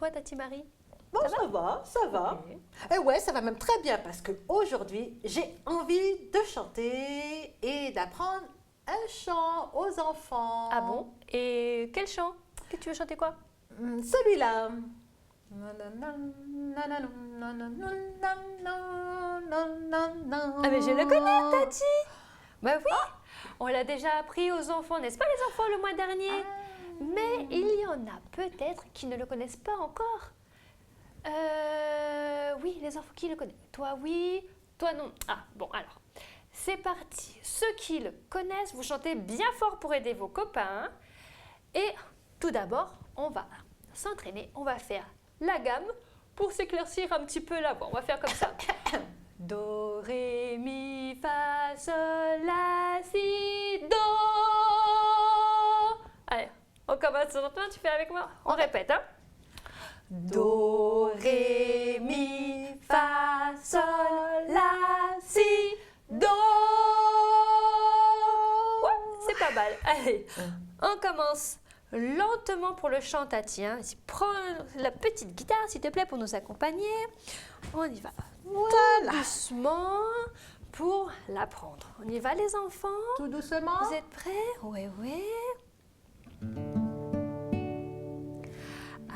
toi, Tati Marie? Bon, ça va. Ok. Et ouais, ça va même très bien parce qu'aujourd'hui, j'ai envie de chanter et d'apprendre un chant aux enfants. Ah bon? Et quel chant? Que tu veux chanter quoi? Celui-là. Ah mais je le connais, Tati! Bah oui, on l'a déjà appris aux enfants, n'est-ce pas les enfants, le mois dernier? Mais il y en a peut-être qui ne le connaissent pas encore. Oui, les enfants qui le connaissent. Toi oui, toi non. Ah bon alors, c'est parti. Ceux qui le connaissent, vous chantez bien fort pour aider vos copains. Et tout d'abord, on va s'entraîner, on va faire la gamme pour s'éclaircir un petit peu la voix. On va faire comme ça. Do, ré, mi, fa, sol, la, si, do. Allez, on commence maintenant, tu fais avec moi? On répète, hein? Do, ré, mi, fa, sol, la, si, do. Ouais, c'est pas mal. Allez, on commence lentement pour le chant, Tati. Hein. Prends la petite guitare, s'il te plaît, pour nous accompagner. On y va. Voilà. Tout doucement pour l'apprendre. On y va, les enfants? Tout doucement. Vous êtes prêts? Oui, oui.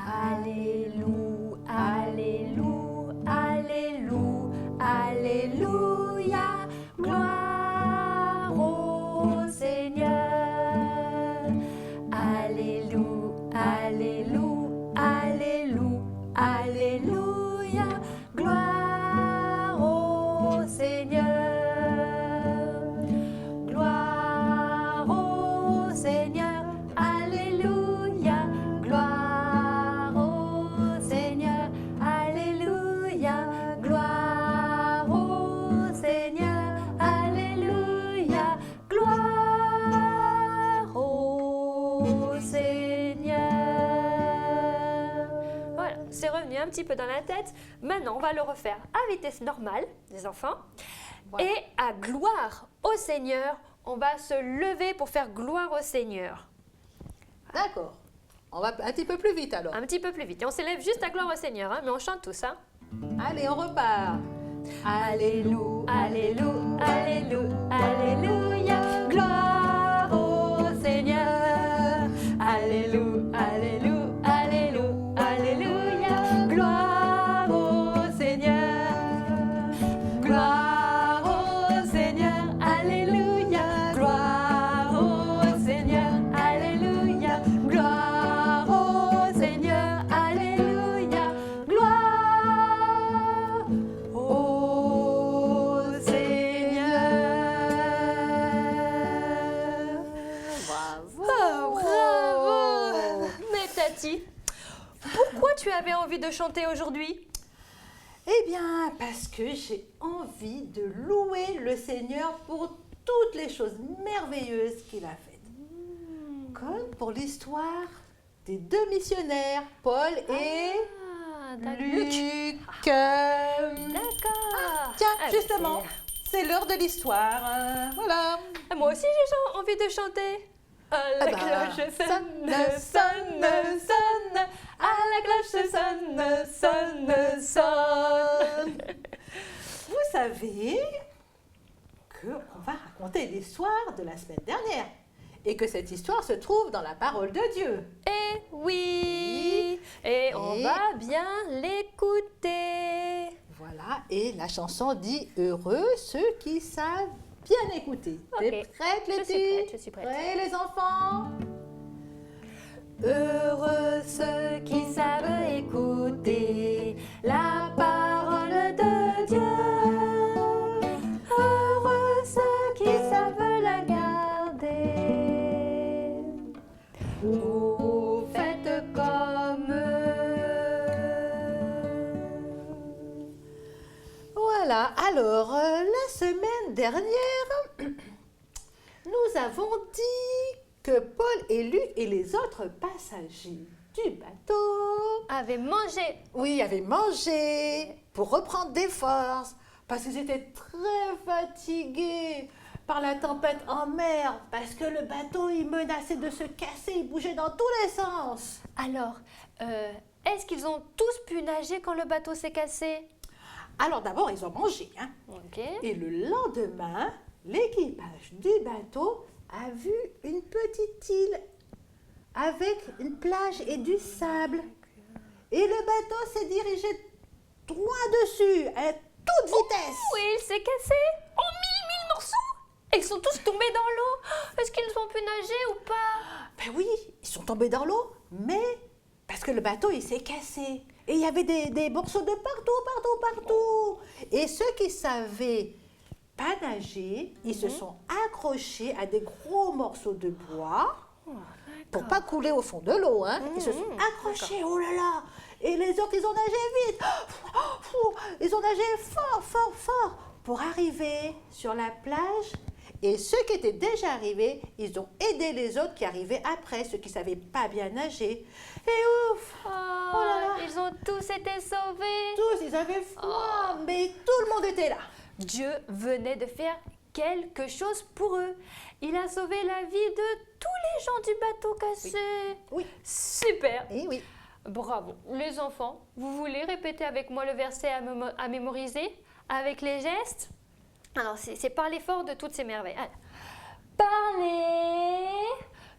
Alléluia, alléluia, alléluia, gloire au Seigneur. Alléluia, alléluia, alléluia, alléluia, gloire au Seigneur. Gloire au Seigneur, alléluia, gloire au Seigneur, alléluia, gloire au Seigneur, alléluia, gloire au Seigneur. Voilà, c'est revenu un petit peu dans la tête. Maintenant, on va le refaire à vitesse normale, les enfants. Voilà. Et à gloire au Seigneur, on va se lever pour faire gloire au Seigneur. D'accord. On va un petit peu plus vite alors. Un petit peu plus vite. Et on s'élève juste à gloire au Seigneur, hein, mais on chante tous. Hein. Allez, on repart. Alléluia, alléluia, alléluia, alléluia, gloire au Seigneur. Alléluia, alléluia, alléluia, alléluia, gloire au Seigneur. Gloire au Seigneur, alléluia, gloire au Seigneur, alléluia, gloire au Seigneur, alléluia, gloire au Seigneur. Bravo. Oh, bravo! Mais Tati, pourquoi tu avais envie de chanter aujourd'hui? Eh bien, parce que j'ai envie de louer le Seigneur pour toutes les choses merveilleuses qu'il a faites. Comme pour l'histoire des deux missionnaires, Paul et Luc. D'accord. Tiens, Ah, justement, c'est l'heure de l'histoire. Voilà. Moi aussi, j'ai envie de chanter. À la bah, cloche sonne, sonne, sonne, sonne. À la cloche sonne, sonne, sonne. Vous savez qu'on va raconter l'histoire de la semaine dernière et que cette histoire se trouve dans la parole de Dieu. Eh oui. Et on Et- va bien l'écouter. Voilà, et la chanson dit « Heureux ceux qui savent bien écouter ». T'es Ok. prête, Je suis Letty? prête, je suis prête. Prêts, les enfants? Heureux ceux qui savent écouter la parole de Dieu. Heureux ceux qui savent la garder. Vous faites comme eux. Voilà, alors, la semaine dernière, nous avons dit que Paul et Luc et les autres passagers du bateau, Avait mangé. oui, avaient mangé pour reprendre des forces, parce qu'ils étaient très fatigués par la tempête en mer, parce que le bateau, il menaçait de se casser, il bougeait dans tous les sens. Alors, est-ce qu'ils ont tous pu nager quand le bateau s'est cassé? Alors d'abord, ils ont mangé, hein. Ok. Et le lendemain, l'équipage du bateau a vu une petite île avec une plage et du sable. Et le bateau s'est dirigé droit dessus, à toute vitesse. Oui, il s'est cassé en mille morceaux. Et ils sont tous tombés dans l'eau. Est-ce qu'ils ont pu nager ou pas? Ben oui, ils sont tombés dans l'eau, mais parce que le bateau, il s'est cassé. Et il y avait des morceaux de partout. Et ceux qui savaient pas nager, ils se sont accrochés à des gros morceaux de bois pour pas couler au fond de l'eau. Hein. Ils se sont accrochés, oh là là. Et les autres, ils ont nagé vite. Ils ont nagé fort pour arriver sur la plage. Et ceux qui étaient déjà arrivés, ils ont aidé les autres qui arrivaient après, ceux qui ne savaient pas bien nager. Et ouf! Oh là là. Ils ont tous été sauvés. Tous, ils avaient froid, mais tout le monde était là. Dieu venait de faire quelque chose pour eux. Il a sauvé la vie de tous les gens du bateau cassé. Oui. Super. Et oui. Bravo. Les enfants, vous voulez répéter avec moi le verset à mémoriser avec les gestes? Alors, c'est parler fort de toutes ces merveilles. Alors, parler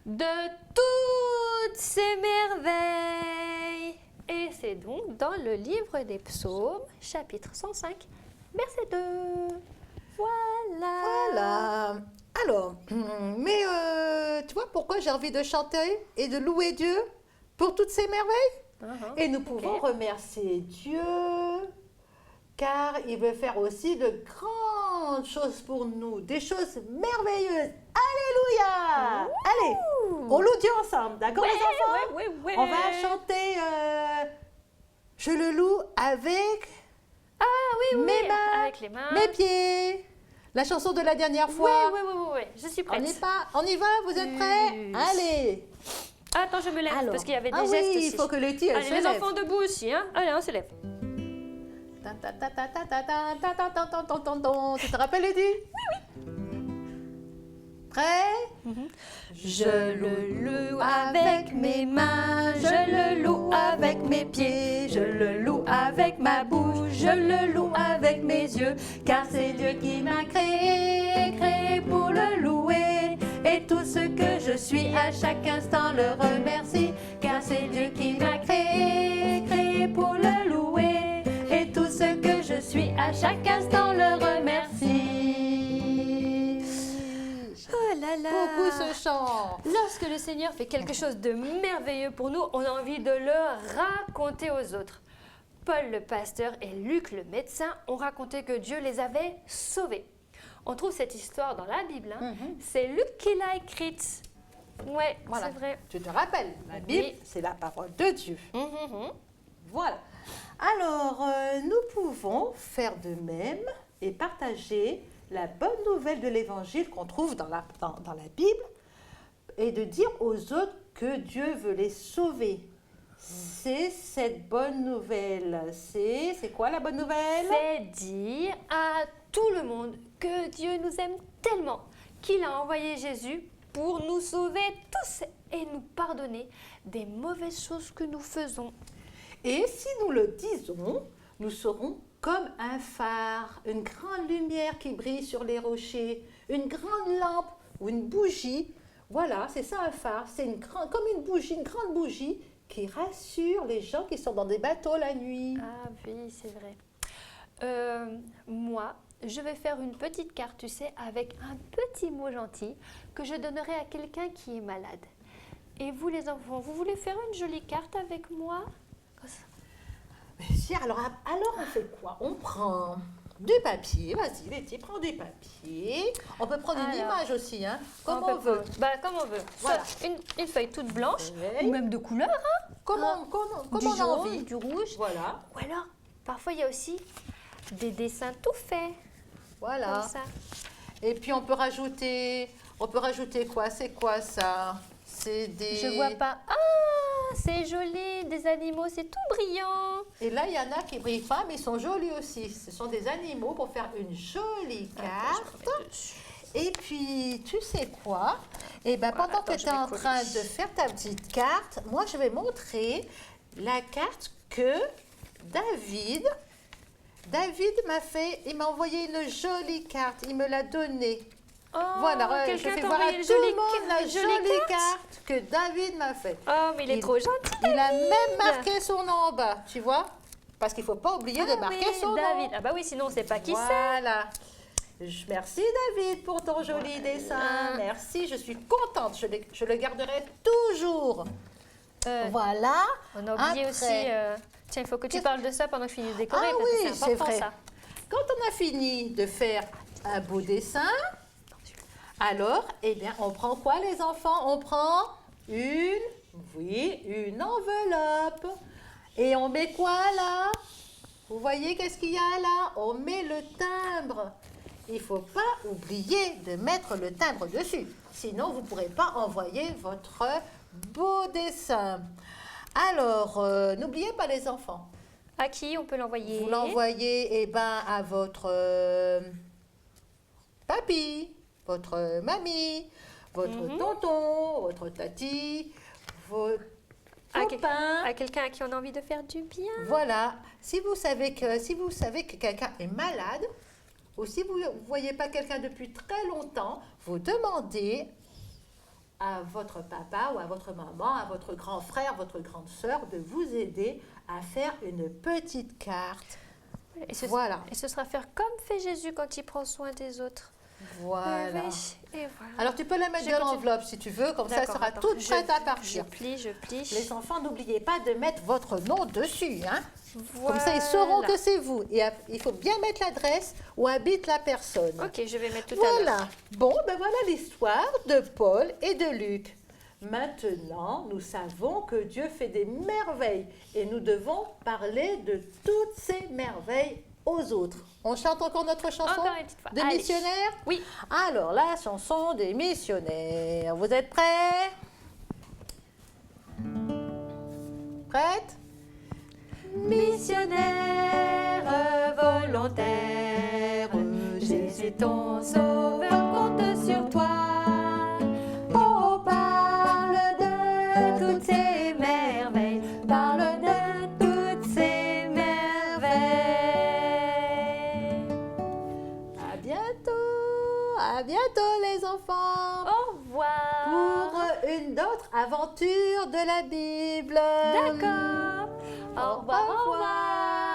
de toutes ces merveilles. Et c'est donc dans le livre des psaumes, chapitre 105, verset 2. Voilà. Alors, mais tu vois pourquoi j'ai envie de chanter et de louer Dieu pour toutes ces merveilles? Et nous pouvons remercier Dieu, car il veut faire aussi de grandes choses pour nous, des choses merveilleuses. Alléluia! Allez, on loue Dieu ensemble, d'accord les enfants? Ouais. On va chanter Je le loue avec mes mains, avec les mains. mes pieds. La chanson de la dernière fois. Oui, je suis prête. On y va, vous êtes prêts? Oui. Allez! Attends, je me lève parce qu'il y avait des gestes oui, aussi. il faut que Letty, elle Allez, se les lève. enfants debout aussi, hein. Allez, on se lève. Tu te rappelles, Letty? Oui. Prêt? Je le loue avec mes mains, je le loue avec mes pieds, je le loue avec ma bouche, je le loue avec mes yeux, car c'est Dieu qui m'a créé pour le louer. Et tout ce que je suis à chaque instant le remercie, car c'est Dieu qui m'a créé pour le louer. Et tout ce que je suis à chaque instant le remercie. Oh là là! Beaucoup ce chant. Lorsque le Seigneur fait quelque chose de merveilleux pour nous, on a envie de le raconter aux autres. Paul le pasteur et Luc le médecin ont raconté que Dieu les avait sauvés. On trouve cette histoire dans la Bible. Hein. C'est Luc qui l'a écrite. Ouais, Voilà. c'est vrai. Tu te rappelles, la Bible, Oui. c'est la parole de Dieu. Voilà. Alors, nous pouvons faire de même et partager la bonne nouvelle de l'Évangile qu'on trouve dans la Bible et de dire aux autres que Dieu veut les sauver. C'est cette bonne nouvelle. C'est quoi la bonne nouvelle? C'est dire à tout le monde que Dieu nous aime tellement qu'il a envoyé Jésus pour nous sauver tous et nous pardonner des mauvaises choses que nous faisons. Et si nous le disons, nous serons comme un phare, une grande lumière qui brille sur les rochers, une grande lampe ou une bougie. Voilà, c'est ça un phare. C'est comme une bougie, une grande bougie qui rassure les gens qui sont dans des bateaux la nuit. Ah oui, c'est vrai. Moi, je vais faire une petite carte, tu sais, avec un petit mot gentil que je donnerai à quelqu'un qui est malade. Et vous les enfants, vous voulez faire une jolie carte avec moi? Mais si, alors on fait quoi? On prend du papier. Vas-y, Letty, prends du papier. On peut prendre une image aussi, hein, comme on veut. Comme on veut. Voilà. Soit une feuille toute blanche, Ouais. ou même de couleur, hein. Comme Du on a jaune, envie. du rouge. Voilà, Ou alors, parfois, il y a aussi des dessins tout faits, voilà. comme ça. Et puis on peut rajouter quoi? C'est quoi ça? C'est des... Je vois pas. Ah, c'est joli, des animaux, c'est tout brillant. Et là, il y en a qui ne brillent pas, mais ils sont jolis aussi. Ce sont des animaux pour faire une jolie carte. Et puis, tu sais quoi? Eh ben, pendant que attends, tu je es vais en coller. train de faire ta petite carte, moi, je vais montrer la carte que David m'a fait. Il m'a envoyé une jolie carte. Il me l'a donnée. Oh, Voilà, je quelqu'un fais t'a voir à envoyé tout une le monde la jolie carte. carte que David m'a faite. Oh, mais il est trop gentil. Il a même marqué son nom en bas, tu vois? Parce qu'il ne faut pas oublier de marquer oui, son David. nom. Ah bah oui, sinon on ne sait pas qui c'est. Voilà. Merci David pour ton joli dessin. Merci, je suis contente. Je le garderai toujours. Voilà. On a oublié Après. aussi... Tiens, il faut que tu parles de ça pendant que je finis de décorer, Ah parce oui, que c'est c'est important vrai. ça. Quand on a fini de faire un beau dessin, alors, eh bien, on prend quoi les enfants? On prend une enveloppe. Et on met quoi là? Vous voyez qu'est-ce qu'il y a là? On met le timbre. Il ne faut pas oublier de mettre le timbre dessus. Sinon, vous ne pourrez pas envoyer votre beau dessin. Alors, n'oubliez pas les enfants. À qui on peut l'envoyer? Vous l'envoyez à votre papy, votre mamie, votre tonton, votre tati, votre copain. À quelqu'un à qui on a envie de faire du bien. Voilà. Si vous savez que quelqu'un est malade, ou si vous ne voyez pas quelqu'un depuis très longtemps, vous demandez à votre papa ou à votre maman, à votre grand frère, votre grande sœur de vous aider à faire une petite carte. Voilà. Et ce sera faire comme fait Jésus quand il prend soin des autres. Voilà. Oui, et voilà. Alors tu peux la mettre Je dans continue. l'enveloppe si tu veux, comme ça elle D'accord, sera attends. toute prête à partir. Je plie. Les enfants, n'oubliez pas de mettre votre nom dessus. Hein. Voilà. Comme ça, ils sauront que c'est vous. Et il faut bien mettre l'adresse où habite la personne. Ok, je vais mettre tout à l'heure. Voilà. Bon, voilà l'histoire de Paul et de Luc. Maintenant, nous savons que Dieu fait des merveilles et nous devons parler de toutes ces merveilles aux autres. On chante encore notre chanson Encore une petite fois. des Allez. missionnaires? Oui. Alors, la chanson des missionnaires. Vous êtes prêts? Prête? Missionnaire volontaire, Jésus ton sauveur compte sur toi. Oh, parle de toutes ces merveilles, parle de toutes ces merveilles. À bientôt les enfants, Au revoir. pour une autre aventure de la Bible. D'accord. Au revoir. Au revoir.